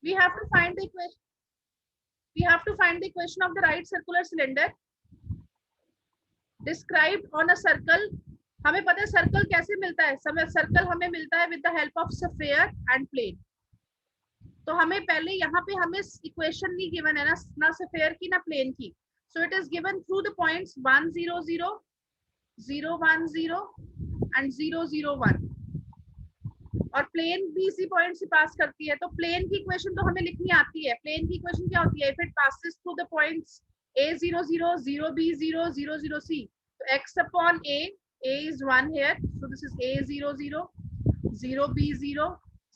we have to find the equation. We have to find the equation of the right circular cylinder described on a circle. हमें पता है circle कैसे मिलता है, समय circle हमें मिलता है with the help of sphere and plane. तो हमें पहले यहाँ पे हमें इक्वेशन नहीं गिवन है ना स्फीयर की ना प्लेन की. So it is given through the points 1 0 0 0 1 0 and 0 0 1 और प्लेन भी इसी पॉइंट से पास करती है. तो प्लेन की इक्वेशन तो हमें लिखनी आती है. प्लेन की इक्वेशन क्या होती है? If it passes through the points a 0 0 0 b 0 0 0 c, तो x upon a is 1 here, so this is a 0 0 0 b 0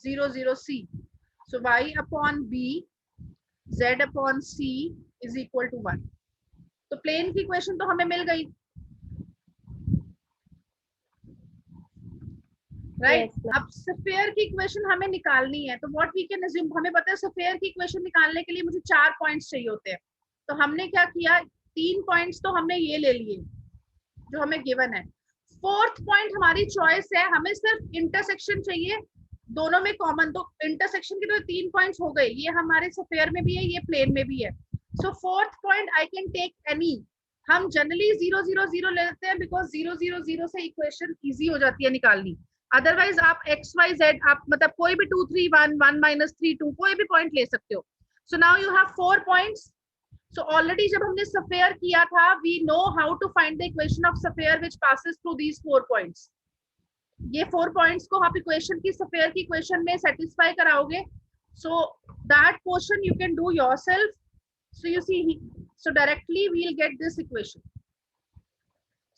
0 0 c, so y upon b z upon c is equal to 1. तो plane की equation तो हमें मिल गई, right. अब sphere की equation हमें निकालनी है. तो व्हाट वी कैन अज्यूम, हमें पता है स्फीयर की इक्वेशन निकालने के लिए मुझे 4 पॉइंट्स चाहिए होते हैं. तो हमने क्या किया, 3 पॉइंट्स तो हमने ये ले लिए जो हमें गिवन है. 4th पॉइंट हमारी चॉइस है, हमें सिर्फ इंटरसेक्शन चाहिए दोनों में कॉमन. तो इंटरसेक्शन के तो 3 पॉइंट्स हो गए, ये हमारे स्फीयर में भी है, ये प्लेन में भी है. So 4th point I can take any. हम जनरली 0 0 0 लेते हैं बिकॉज 0 0 0 से इक्वेशन इजी हो जाती है निकालनी. अदरवाइज आप x y z आप मतलब कोई भी 2 3 1 1 -3 2 कोई भी पॉइंट ले सकते हो. So now you have 4 points. So already जब हमने स्फीयर किया था, we know how to find the equation of sphere which passes through these 4 points. ये 4 points को आप इक्वेशन की स्फीयर की इक्वेशन में सेटिस्फाई कराओगे. So that portion you can do yourself. So you see, so directly we'll get this equation.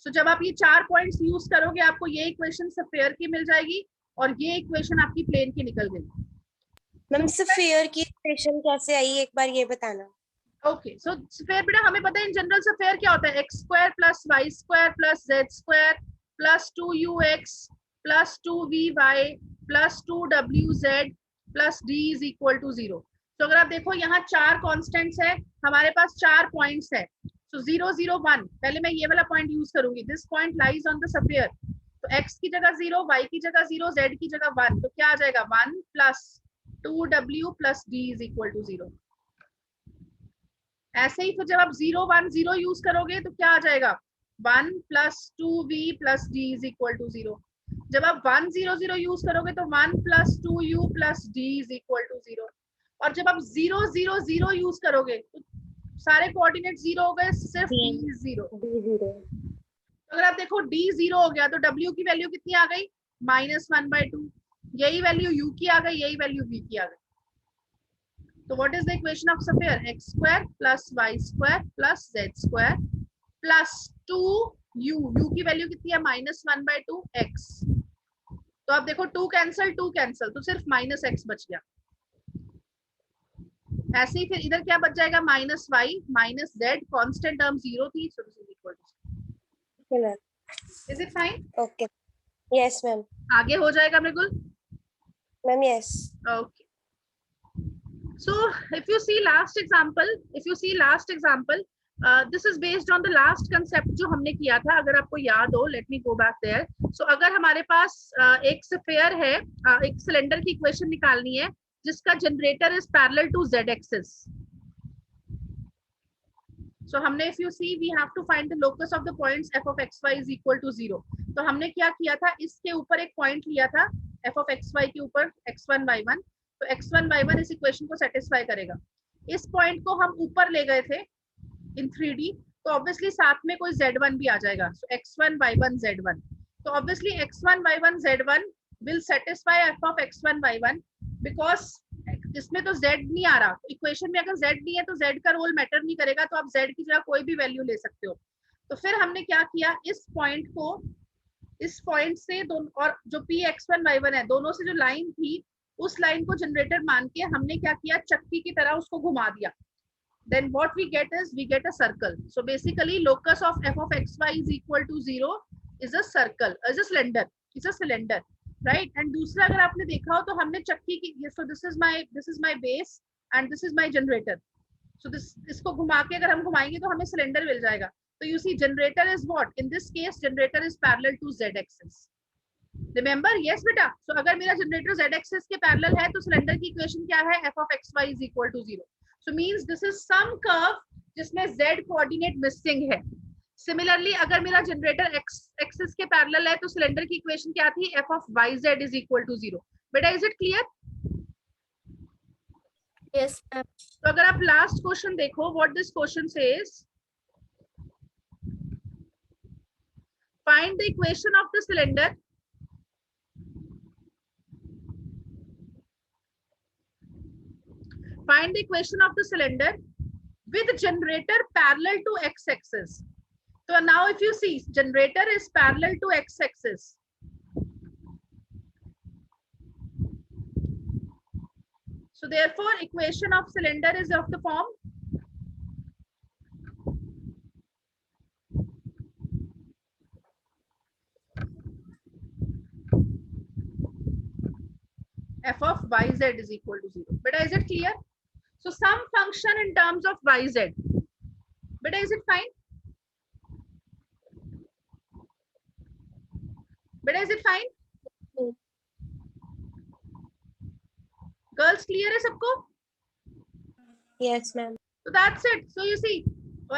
So जब आप ये 4 points यूज करोगे, आपको ये इक्वेशन स्फीयर की मिल जाएगी और ये इक्वेशन आपकी प्लेन की निकल गई. मैम स्फीयर की इक्वेशन कैसे आई, एक बार ये बताना. ओके, सो स्फीयर बेटा हमें पता है इन जनरल स्फीयर क्या होता है, X square plus Y square plus Z square plus 2ux plus 2vy plus 2wz plus d is equal to 0. तो अगर आप देखो यहाँ 4 कॉन्स्टेंट्स है, हमारे पास 4 पॉइंट्स है. सो 0 0 1, पहले मैं ये वाला पॉइंट यूज करूंगी. This point lies on the sphere. तो x की जगह 0, y की जगह 0, z की जगह 1, तो क्या आ जाएगा 1 plus 2w plus d is equal to 0. ऐसे ही फिर जब आप 0 1 0 यूज करोगे तो क्या आ जाएगा 1 plus 2v plus d is equal to 0. जब आप 1 0 0 यूज करोगे तो 1 plus 2u plus d is equal to 0. और जब आप 0 0 0 यूज करोगे तो सारे कोऑर्डिनेट 0 हो गए, सिर्फ d 0. अगर आप देखो d 0 हो गया तो w की वैल्यू कितनी आ गई -1/2. यही वैल्यू u की आ गई, यही वैल्यू v की आ गई. So what is the equation of sphere? X square plus y square plus z square plus 2u. u की वैल्यू कितनी है -1/2 x. तो आप देखो 2 कैंसल तो सिर्फ -x बच गया. ऐसे ही फिर इधर क्या बच जाएगा -y -z, कांस्टेंट टर्म 0 थी, so this is equal to 0. Is it fine? Okay. Yes ma'am. आगे हो जाएगा बिल्कुल Ma'am yes. Okay. So if you see last example, this is based on the last concept जो हमने किया था. अगर आपको याद हो, let me go back there. So अगर हमारे पास एक स्फीयर है, एक सिलेंडर की इक्वेशन निकालनी है जिसका generator is parallel to z axis. So हमने if you see we have to find the locus of the points f of xy is equal to 0. तो हमने क्या किया था, इसके ऊपर एक पॉइंट लिया था f of xy के ऊपर x1 y1. तो x1 y1 इस इक्वेशन को सेटिस्फाई करेगा. इस पॉइंट को हम ऊपर ले गए थे इन 3D, तो ऑब्वियसली साथ में कोई z1 भी आ जाएगा. सो x1 y1 z1. तो obviously x1 y1 z1 will satisfy f of x1 y1 because इसमें तो z नहीं आ रहा. इक्वेशन में अगर z नहीं है तो z का रोल मैटर नहीं करेगा, तो आप z की जगह कोई भी वैल्यू ले सकते हो. तो फिर हमने क्या किया, इस पॉइंट को इस पॉइंट से दोनों और जो p x1 y1 है दोनों से जो लाइन थी उस लाइन को जनरेटर मान के हमने क्या किया, चक्की की तरह उसको घुमा दिया. Then what we get is we get a circle. So basically locus of f of xy is equal to 0 is a circle, is a cylinder, right? And दूसरा अगर आपने देखा हो तो हमने चक्की की, so this is my base and this is my generator. So this इसको घुमा के अगर हम घुमाएंगे तो हमें सिलेंडर मिल जाएगा. तो you see generator is what? In this case generator is parallel to z axis. Remember, yes बेटा। सो अगर मेरा जनरेटर z एक्सिस के पैरेलल है तो सिलेंडर की इक्वेशन क्या है, f of xy is equal to 0. So means this is some curve जिसमें z कोऑर्डिनेट मिसिंग है। सिमिलरली अगर मेरा जनरेटर x एक्सिस के पैरेलल है तो सिलेंडर की इक्वेशन क्या थी, f of yz is equal to 0. बेटा is it clear? Yes ma'am. तो अगर आप लास्ट क्वेश्चन देखो, what this question says, find the equation of the cylinder find the equation of the cylinder with generator parallel to x-axis. So now if you see, generator is parallel to x-axis. So therefore equation of cylinder is of the form f of yz is equal to 0. But is it clear? So some function in terms of yz. But is it fine? But is it fine? Girls, clear है सबको? Yes ma'am. So that's it. So you see,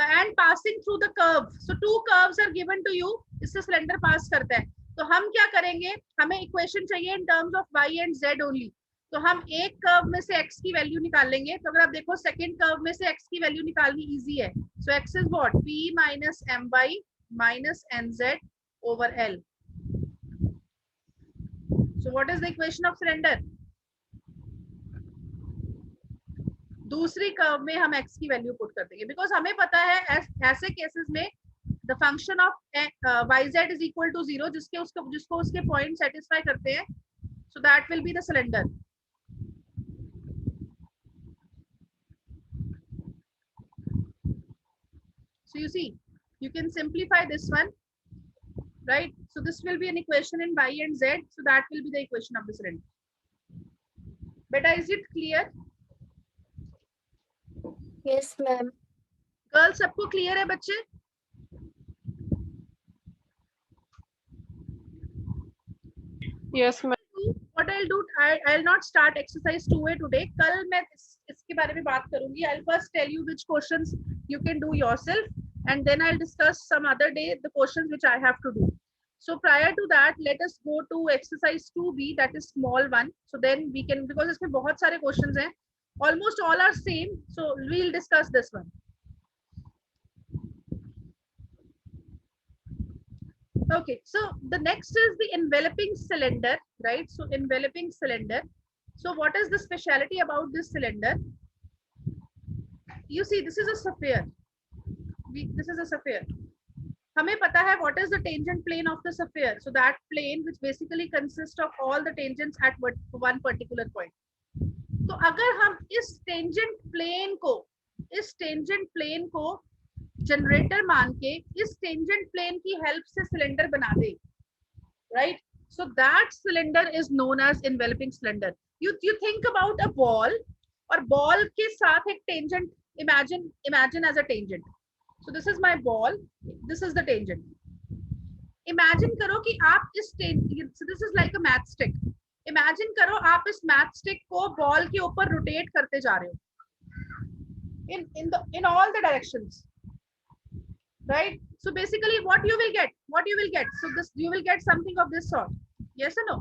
and passing through the curve. So two curves are given to you. इससे cylinder पास करता है. तो हम क्या करेंगे, हमें इक्वेशन चाहिए in terms of y and z only. तो हम एक कर्व में से x की वैल्यू निकाल लेंगे. तो अगर आप देखो सेकंड कर्व में से x की वैल्यू निकालनी इजी है. सो x is what, p minus my minus nz over l. So what is the equation of cylinder? दूसरी कर्व में हम x की वैल्यू पुट कर देंगे, बिकॉज हमें पता है ऐसे केसेस में the function of yz is equal to 0, जिसको उसके पॉइंट सेटिस्फाई करते हैं. So that will be the cylinder. So you see, you can simplify this one, right? So this will be an equation in y and z. So that will be the equation of the cylinder. Beta, is it clear? Yes ma'am. Girls, सबको clear है बच्चे? Yes ma'am. What I'll do, I'll not start exercise 2A today. कल मैं इसके बारे में बात करूंगी. I'll first tell you which questions you can do yourself, and then I'll discuss some other day the questions which I have to do. So prior to that, let us go to exercise 2B, that is small one. So then we can, because इसमें बहुत सारे questions हैं, almost all are same. So we'll discuss this one. Okay, so the next is the enveloping cylinder, right? So enveloping cylinder. So what is the speciality about this cylinder? You see, this is a sphere. This is a sphere. हमें पता है what is the tangent plane of the sphere. So that plane which basically consists of all the tangents at one particular point. तो अगर हम इस tangent plane को generator मान के इस टेंजेंट प्लेन की हेल्प से सिलेंडर बना दे, right? So that cylinder is known as enveloping cylinder. You think about a ball, और बॉल के साथ एक tangent imagine as a tangent. So this is my ball, this is the tangent. Imagine करो कि आप इस this is like a math stick. Imagine करो आप इस मैथ स्टिक को बॉल के ऊपर रोटेट करते जा रहे हो in all the directions, right? So basically what you will get, so this you will get something of this sort. Yes or no?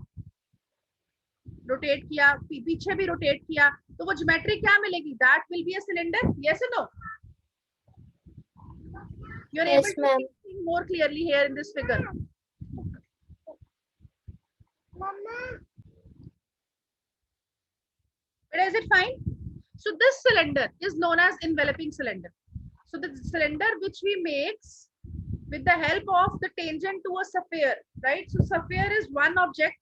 Rotate किया, पीछे भी रोटेट किया, तो वो ज्योमेट्री क्या मिलेगी? That will be a cylinder. Yes or no? You are able to see more clearly here in this figure. But is it fine? So this cylinder is known as enveloping cylinder. So the cylinder which we make with the help of the tangent to a sphere, right? So sphere is one object,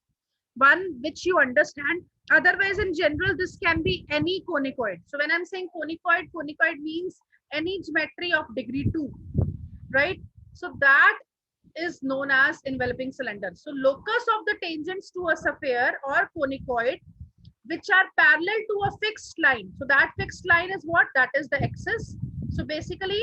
one which you understand. Otherwise, in general, this can be any conicoid. So when I'm saying conicoid means any geometry of degree 2, right? So that is known as enveloping cylinder. So locus of the tangents to a sphere or conicoid which are parallel to a fixed line. So that fixed line is what? That is the axis. So basically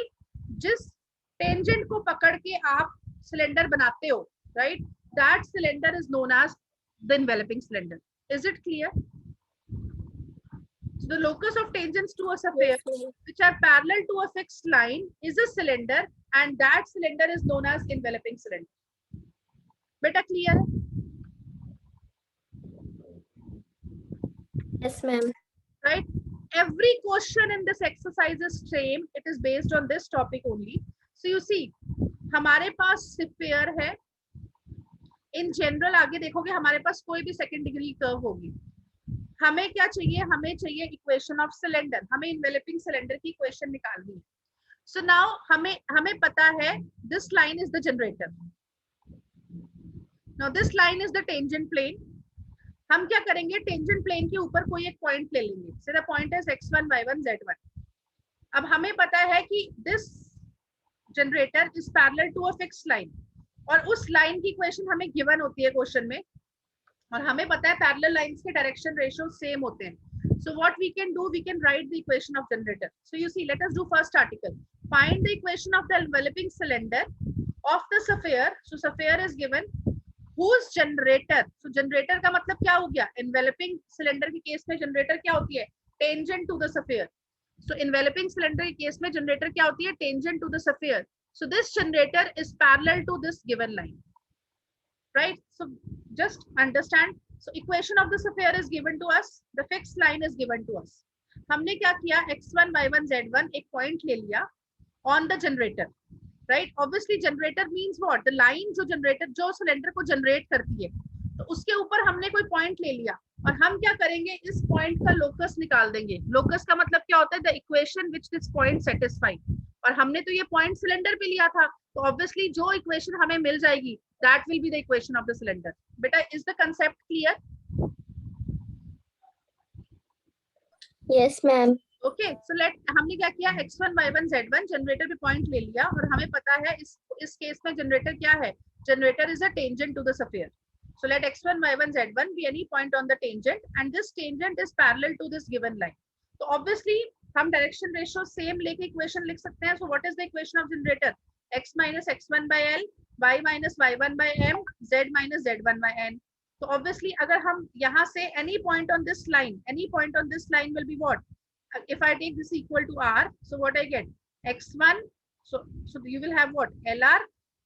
जिस tangent को पकड़ के आप cylinder बनाते हो, right, that cylinder is known as the enveloping cylinder. Is it clear? So the locus of tangents to a sphere which are parallel to a fixed line is a cylinder, and that cylinder is known as enveloping cylinder. Beta clear? Yes, ma'am. Right? Every question in this exercise is same. It is based on this topic only. So you see, हमारे पास sphere है. In general आगे देखोगे हमारे पास कोई भी second degree curve होगी. हमें क्या चाहिए? हमें चाहिए इक्वेशन ऑफ सिलेंडर. हमें इन्वेलपिंग सिलेंडर की इक्वेशन निकालनी है. सो नाउ हमें पता है this line is the generator. Now this line is the tangent plane. हम क्या करेंगे? टेंजेंट प्लेन के ऊपर कोई एक पॉइंट ले लेंगे. So the point is x1 y1 z1. अब हमें पता है कि this generator is parallel to a fixed line, और उस लाइन की इक्वेशन हमें गिवन होती है क्वेश्चन में, और हमें पता है पैरेलल लाइंस के डायरेक्शन रेशियो सेम होते हैं. So what we can do, we can write the equation of generator. So you see, let us do first article. Find the equation of the enveloping cylinder of the sphere. So sphere is given. Whose generator? So generator का मतलब क्या हो गया? Enveloping cylinder के case में generator क्या होती है? Tangent to the sphere. So enveloping cylinder के केस में generator क्या होती है? Tangent to the sphere. So this generator is parallel to this given line. Right? So just understand. So equation of the sphere is given to us. The fixed line is given to us. हमने क्या किया? x1 y1 z1 एक point ले लिया on the generator. Right? Obviously generator means what? The line जो generator जो cylinder को generate करती है, तो उसके ऊपर हमने कोई point ले लिया, और हम क्या करेंगे? इस point का locus निकाल देंगे. Locus का मतलब क्या होता है? The equation which this point satisfy. और हमने तो ये point cylinder पे लिया था, तो obviously जो equation हमें मिल जाएगी, that will be the equation of the cylinder. Beta, is the concept clear? Yes, ma'am. Okay, so हमने क्या किया? x1 y1 z1 जनरेटर पे पॉइंट ले लिया, और हमें पता है इस केस में जनरेटर क्या है? Generator is a tangent to the sphere. So let x1 y1 z1 be any point on the tangent, and this tangent is parallel to this given line. So obviously हम direction ratio same लेके equation लिख सकते हैं. So what is the equation of generator? x minus x1 by l, y minus y1 by m, z minus z1 by n. So obviously अगर हम यहाँ से any point on this line will be what? If I take this equal to r, so what I get? x1, so you will have what? lr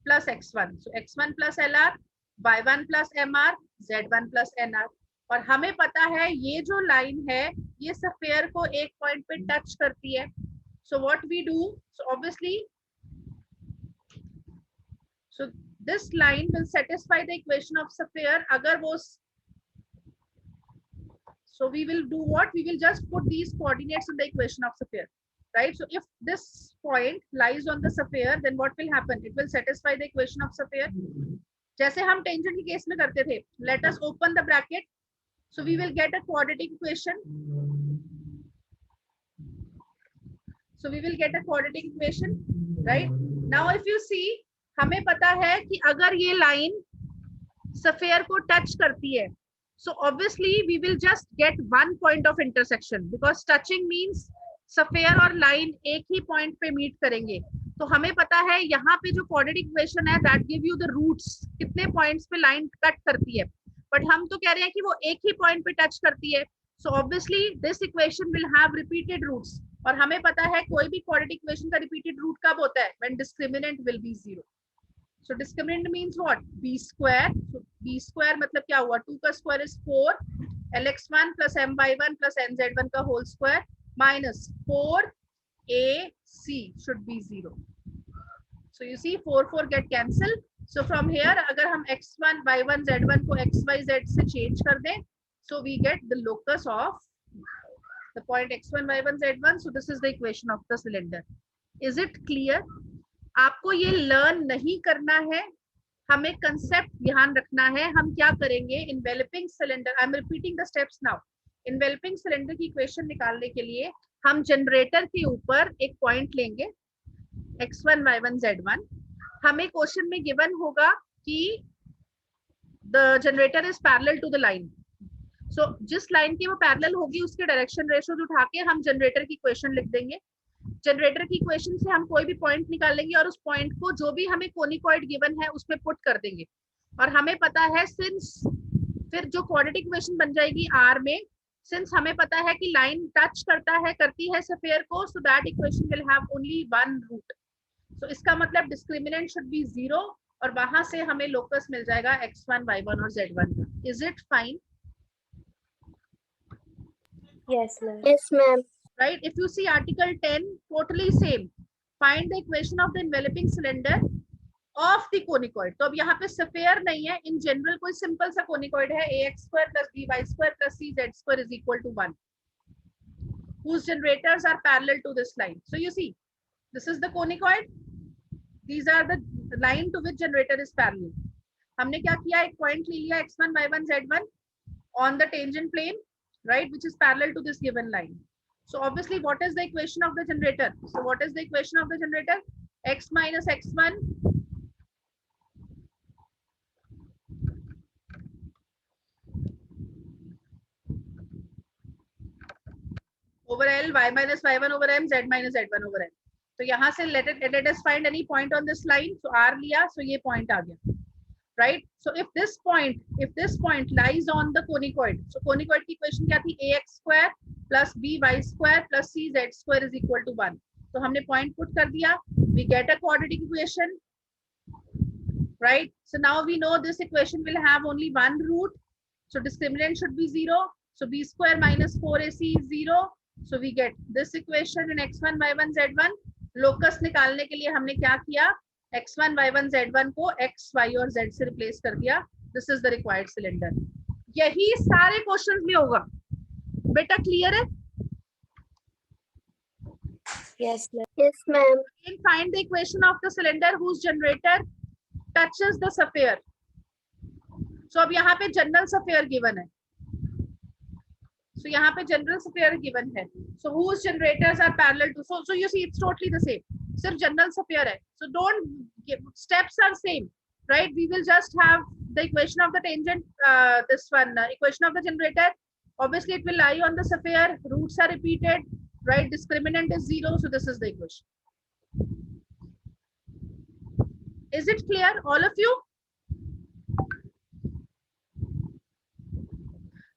plus x1. So x1 plus lr, y1 plus mr, z1 plus nr. और हमें पता है ये जो line है ये sphere को एक पॉइंट पे टच करती है. So what we do? So obviously, so this line will satisfy the equation of sphere. अगर वो, so we will do what? We will just put these coordinates in the equation of sphere, right? So if this point lies on the sphere, then what will happen? It will satisfy the equation of sphere. जैसे हम tangent के case में करते थे. Let us open the bracket. So we will get a quadratic equation. So we will get a quadratic equation, right? Now if you see, हमें पता है कि अगर ये लाइन स्फीयर को टच करती है, so obviously we will just get one point of intersection, because touching means sphere और लाइन एक ही पॉइंट पे मीट करेंगे. तो हमें पता है यहाँ पे जो quadratic equation है, that give you the roots, कितने पॉइंट्स पे लाइन कट करती है. बट हम तो कह रहे हैं कि वो एक ही पॉइंट पे टच करती है. So obviously this equation will have repeated roots, और हमें पता है कोई भी क्वाड्रेटिक इक्वेशन का रिपीटेड रूट कब होता है? When discriminant will be 0. So discriminant means what? b square. So b square मतलब क्या हुआ? 2 का square is 4, lx1 plus my1 plus nz1 का whole square minus 4ac should be 0. So you see 4 get cancel. So from here अगर हम x1 y1 z1 को xyz से change कर दें, so we get the locus of the point x1 y1 z1. So this is the equation of the cylinder. Is it clear? आपको ये learn नहीं करना है, हमें concept ध्यान रखना है. हम क्या करेंगे? Enveloping cylinder, I am repeating the steps now. Enveloping cylinder की equation निकालने के लिए हम generator के ऊपर एक point लेंगे x1 y1 z1. हमें क्वेश्चन में गिवन होगा कि the generator is parallel to the line. So जिस लाइन की वो पैरेलल होगी उसके डायरेक्शन रेशियो उठा के हम जनरेटर की इक्वेशन लिख देंगे. जनरेटर की इक्वेशन से हम कोई भी पॉइंट निकालेंगे और उस पॉइंट को जो भी हमें कोनिकॉइड गिवन है उसमें पुट कर देंगे. और हमें पता है सिंस, फिर जो क्वाड्रेटिक इक्वेशन बन जाएगी आर में, सिंस हमें पता है कि लाइन टच करती है स्फीयर को, so that equation will have only one root. So इसका मतलब डिस्क्रिमिनेंट शुड बी 0 और वहां से हमें लोकस मिल जाएगा x1 y1 और z1 का। Is it fine? Yes, ma'am. Yes, ma'am. Right, if you see article 10, totally same, find the equation of the enveloping cylinder of the conicoid। तो अब यहाँ पे स्फीयर नहीं है, इन जनरल कोई सिंपल सा conicoid है, ax square plus by square plus cz square is equal to 1, whose generators are parallel to this line। So you see, this is the conicoid, these are the line to which generator is parallel। हमने क्या किया, एक point ले लिया x1 y1 z1 on the tangent plane, right, which is parallel to this given line। So obviously what is the equation of the generator? So what is the equation of the generator? X minus x1 over L, y minus y1 over m, z minus z1 over m। तो यहाँ से let us find any point on this line। So R लिया, so ये point आ गया, right? So if this point lies on the conicoid, so conicoid की equation क्या थी, ax square plus by square plus cz square is equal to 1। तो हमने point put कर दिया, we get a quadratic equation, right? So now we know this equation will have only one root, so discriminant should be 0, so b square minus 4ac is 0, so we get this equation in x1 y1 z1। locus निकालने के लिए हमने क्या किया, x1 y1 z1 को x y और z से replace कर दिया, this is the required cylinder. यही सारे क्वेश्चंस में होगा बेटा, क्लियर है? Yes, ma'am. Yes, ma'am. Again, find the equation of the cylinder whose generator touches the sphere। so अब यहाँ पे जनरल स्फीयर गिवन है, so यहाँ पे जनरल स्फीयर गिवन है, so whose generators are parallel to, so you see it's totally the same, सिर्फ general sphere है, so don't give, steps are same, right? We will just have the equation of the tangent, this one equation of the generator, obviously it will lie on the sphere, roots are repeated, right? Discriminant is 0, so this is the equation। Is it clear, all of you?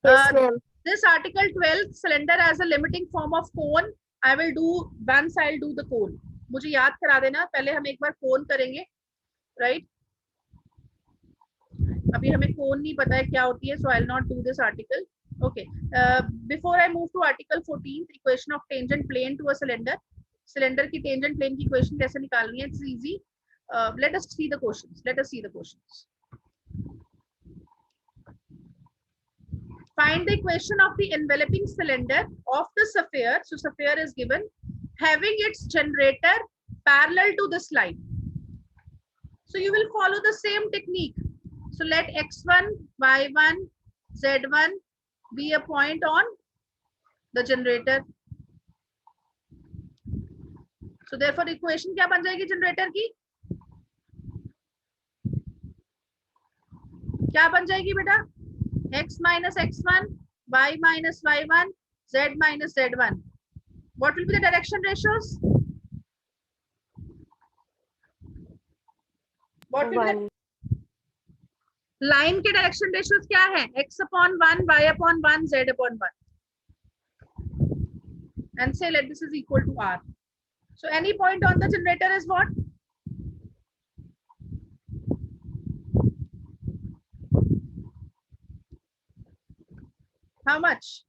Yes, ma'am. This article 12, cylinder as a limiting form of cone, I will do once, I'll do the cone। मुझे याद करा देना, पहले हम एक बार cone करेंगे, right? अभी हमें cone नहीं पता है क्या होती है, so I'll not do this article। Okay, before I move to article 14, equation of tangent plane to a cylinder, cylinder की tangent plane की equation कैसे निकालनी है, it's easy। Let us see the questions, Find the equation of the enveloping cylinder of the sphere, so sphere is given, having its generator parallel to this line। So you will follow the same technique, so let x1 y1 z1 be a point on the generator। So therefore equation क्या बन जाएगी generator की, क्या बन जाएगी बेटा, x minus x1 y minus y1 z minus z1। what will be the direction ratios? what will be the line के direction ratios क्या है, x upon 1 y upon 1 z upon 1, and say let this is equal to r। so any point on the generator is what, how much,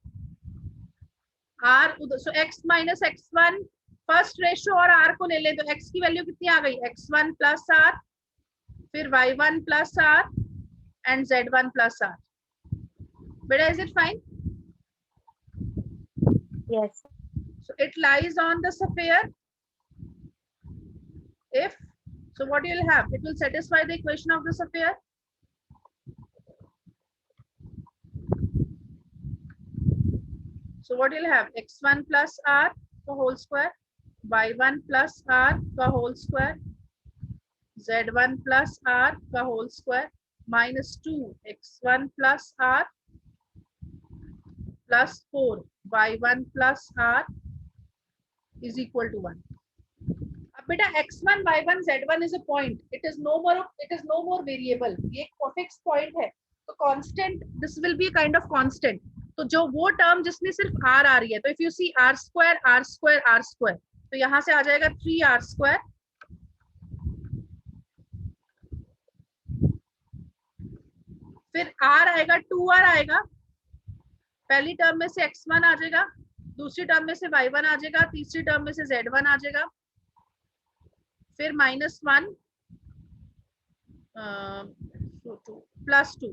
r। so x minus x1 first ratio और r को ले ले, तो x की value कितनी आ गई, x1 plus r, फिर y1 plus r and z1 plus r। बेटा is it fine? Yes. So it lies on the sphere, if, so what you will have, it will satisfy the equation of the sphere। so what you will have, x1 plus r का whole square, y1 plus r का whole square, z1 plus r का whole square minus 2 x1 plus r plus 4 y1 plus r is equal to 1। अब बेटा x1 y1 z1 is a point. It is no more variable. ये एक fixed point है. तो constant, this will be a kind of constant. तो जो वो term जिसमें सिर्फ r आ रही है, तो if you see r square r square r square, तो यहाँ से आ जाएगा 3r square. फिर r आएगा 2r आएगा. पहली टर्म में से x1 आ जाएगा, दूसरी टर्म में से y1 आ जाएगा, तीसरी टर्म में से z1 आ जाएगा. फिर -1 +2.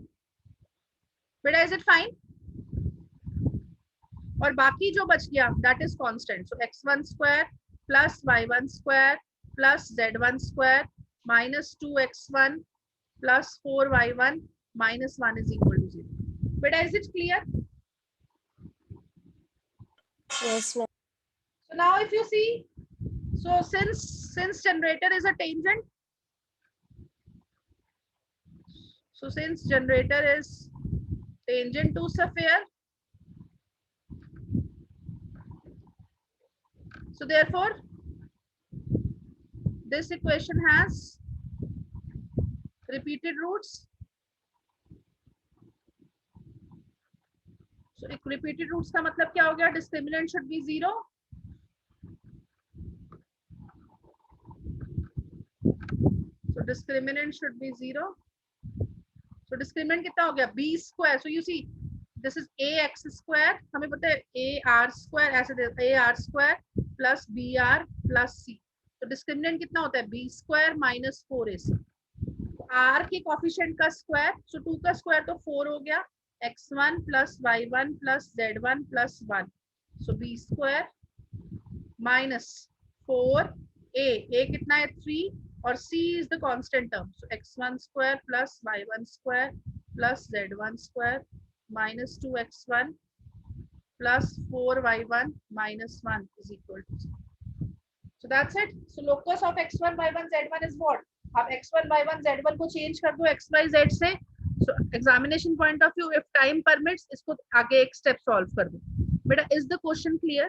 बेटा इज इट फाइन? और बाकी जो बच गया that is constant. So x1 square plus y1 square plus z1 square -2x1 plus 4y1 -1 is equal to 0. बेटा is it clear? Yes, ma'am. So now if you see, so since generator is a tangent, so since generator is tangent to sphere, so therefore this equation has repeated roots. So एक repeated roots का मतलब क्या हो गया? Discriminant should be 0. So discriminant should be 0. So discriminant कितना हो गया? B square. So you see, this is ax square. हमें पता है ar square ऐसे देते हैं, ar square plus br plus c. तो discriminant कितना होता है? B square minus 4ac. r के कोफिशिएंट का स्क्वायर, so 2 का स्क्वायर तो 4 हो गया. x1 plus y1 plus z1 plus 1. So b square minus 4a कितना है? 3 और c is the constant term. So x1 square plus y1 square plus z1 square minus 2x1 plus 4y1 minus 1 is equal to 0. So that's it. So locus of x1 y1 z1 is what? आप x1 y1 z1 को change कर दो x y z से. So examination point of view, if time permits, इसको आगे एक step solve कर दो. बेटा is the question clear?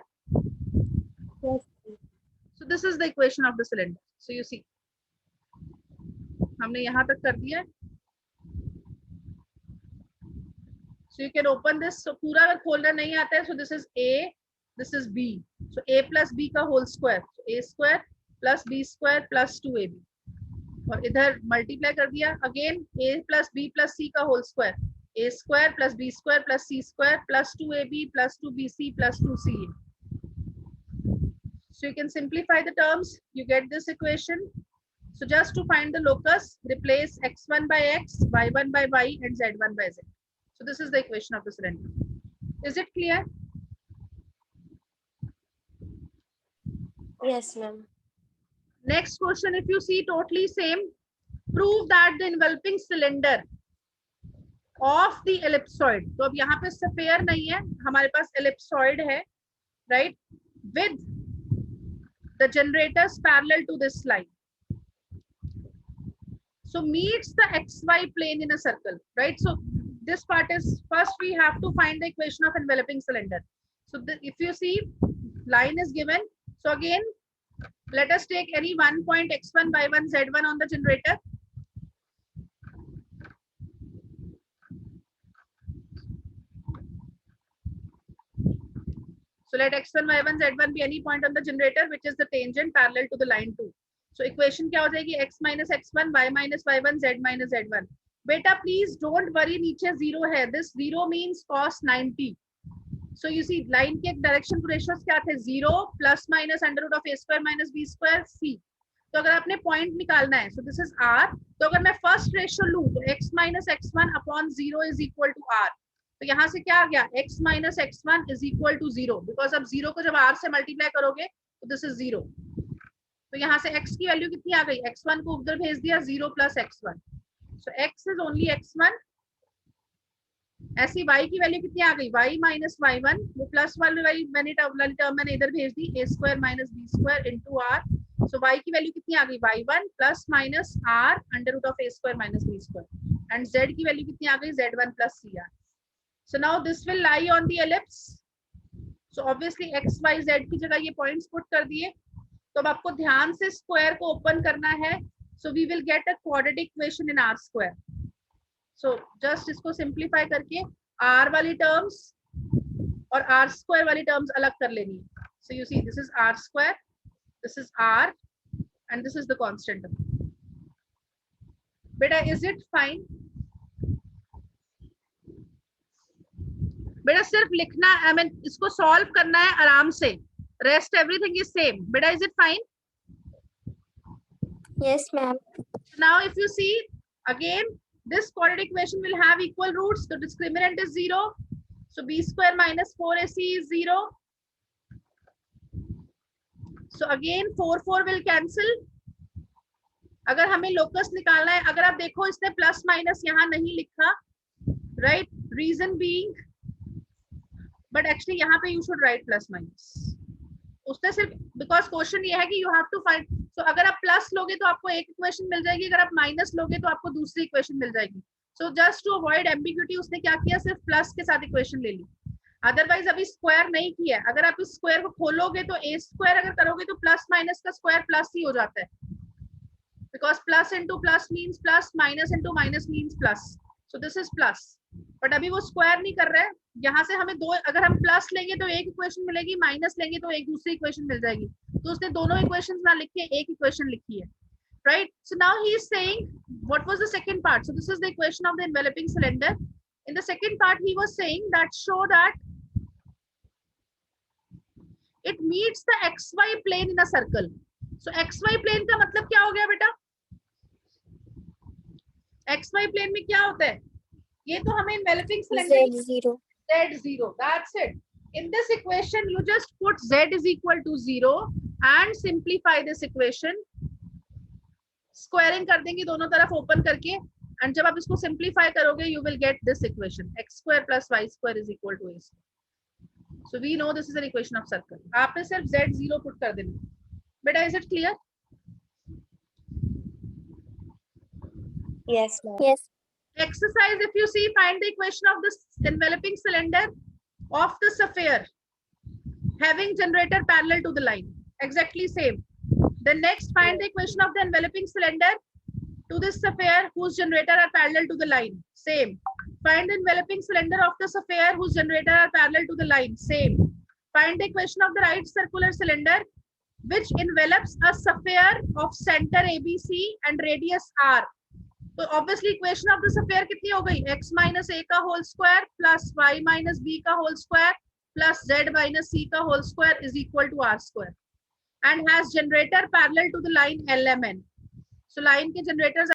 Yes. So this is the equation of the cylinder. So you see, हमने यहाँ तक कर दिया है. So you can open this. So पूरा अगर खोलना नहीं आता है, so this is a, this is b. So a plus b का whole square. So a square plus b square plus 2ab. और इधर मल्टीप्लाई कर दिया. Again a plus b plus c का whole square. a square plus b square plus c square plus 2ab plus 2bc plus 2ca. So you can simplify the terms. You get this equation. So just to find the locus, replace x1 by x, y1 by y, and z1 by z. So this is the equation of the cylinder. Is it clear? Yes, ma'am. Next question, if you see, totally same. Prove that the enveloping cylinder of the ellipsoid. तो अब यहाँ पे sphere नहीं है, हमारे पास ellipsoid है, right? With the generators parallel to this line. So meets the xy plane in a circle, right? So this part is, first we have to find the equation of enveloping cylinder. So if you see, line is given. So again, let us take any one point x1 y1 z1 on the generator. So let x1 y1 z1 be any point on the generator which is the tangent parallel to the line 2. So equation क्या हो जाएगी? x minus x1 y minus y1 z minus z1. बेटा please don't worry, नीचे 0 है. This 0 means cos 90. So you see, line के direction ratios क्या थे? 0 plus minus under root of a square minus b square c. तो अगर आपने point निकालना है, so this is r. तो अगर मैं फर्स्ट रेशियो लूं तो x minus x1 upon 0 is equal to r. तो यहाँ से क्या आ गया? x minus x1 is equal to 0. Because अब 0 को जब r से मल्टीप्लाई करोगे तो दिस इज 0. तो यहाँ से x की वैल्यू कितनी आ गई? x1 को उधर भेज दिया, 0 plus x1. So x is only x1. ऐसी y की वैल्यू कितनी आ गई? y माइनस y1, वो प्लस वाली मैंने टर्म मैंने इधर भेज दी, a square minus b square into r. So y की वैल्यू कितनी आ गई? y1 plus minus r under root of a square minus b square. And z की वैल्यू कितनी आ गई? z1 plus cr. So now this will lie on the ellipse. So obviously x y z की जगह ये points put कर दिए. तो अब आपको ध्यान से स्क्वायर को ओपन करना है. So we will get a quadratic equation in R square. So just इसको सिंप्लीफाई करके आर वाली टर्म्स और आर स्क्वायर वाली टर्म्स अलग कर लेनी है. So you see this is R square, this is R and this is the constant. बेटा इज इट फाइन? बेटा सिर्फ लिखना, आई मीन इसको सॉल्व करना है आराम से. Rest everything is same. बेटा is it fine? Yes, ma'am. Now if you see again, this quadratic equation will have equal roots. The discriminant is 0. So b square minus 4ac is 0. So again 4 will cancel. अगर हमें locus निकालना है, अगर आप देखो इसने plus minus यहाँ नहीं लिखा, right? Reason being, but actually यहाँ पे you should write plus minus. उसने सिर्फ बिकॉज क्वेश्चन ये है कि यू हैव टू फाइंड. सो अगर आप प्लस लोगे तो आपको एक इक्वेशन मिल जाएगी, अगर आप माइनस लोगे तो आपको दूसरी इक्वेशन मिल जाएगी. So just to avoid ambiguity उसने क्या किया, सिर्फ प्लस के साथ इक्वेशन ले ली. अदरवाइज अभी स्क्वायर नहीं किया. अगर आप इस स्क्वायर को खोलोगे तो ए स्क्वायर अगर करोगे तो प्लस माइनस का स्क्वायर प्लस ही हो जाता है, because plus into plus means plus, minus into minus means plus. So this is plus. But अभी वो स्क्वायर नहीं कर रहा है. यहाँ से हमें दो, अगर हम प्लस लेंगे तो एक इक्वेशन मिलेगी, माइनस लेंगे तो एक दूसरी इक्वेशन मिल जाएगी. तो उसने दोनों इक्वेशंस ना लिख के एक इक्वेशन लिखी है, right? So now he is saying what was the second part. So this is the equation of the enveloping cylinder. In the second part he was saying that show that it meets the xy plane in a circle. So xy plane का मतलब क्या हो गया बेटा? xy plane में क्या होता है? ये तो हमें enveloping cylinder Z0. Z0. That's it. In this equation, you just put Z is equal to 0 and simplify this equation. Squaring कर देंगे दोनों तरफ ओपन करके, and जब आप इसको simplify करोगे, you will get this equation: x square plus y square is equal to a square. So we know this is an equation of circle. आपने सिर्फ Z0 put कर देना. बेटा, is it clear? Yes, ma'am. Yes. Exercise, if you see, find the equation of this enveloping cylinder of the sphere having generator parallel to the line. Exactly same. Then next, find the equation of the enveloping cylinder to this sphere whose generator are parallel to the line. Same. Find the enveloping cylinder of the sphere whose generator are parallel to the line. Same. Find the equation of the right circular cylinder which envelops a sphere of center ABC and radius R. तो obviously equation of the sphere कितनी हो गई? x minus a का whole square plus y minus b का whole square plus z minus c का whole square is equal to r square and has generator parallel to the line LMN. So line के generators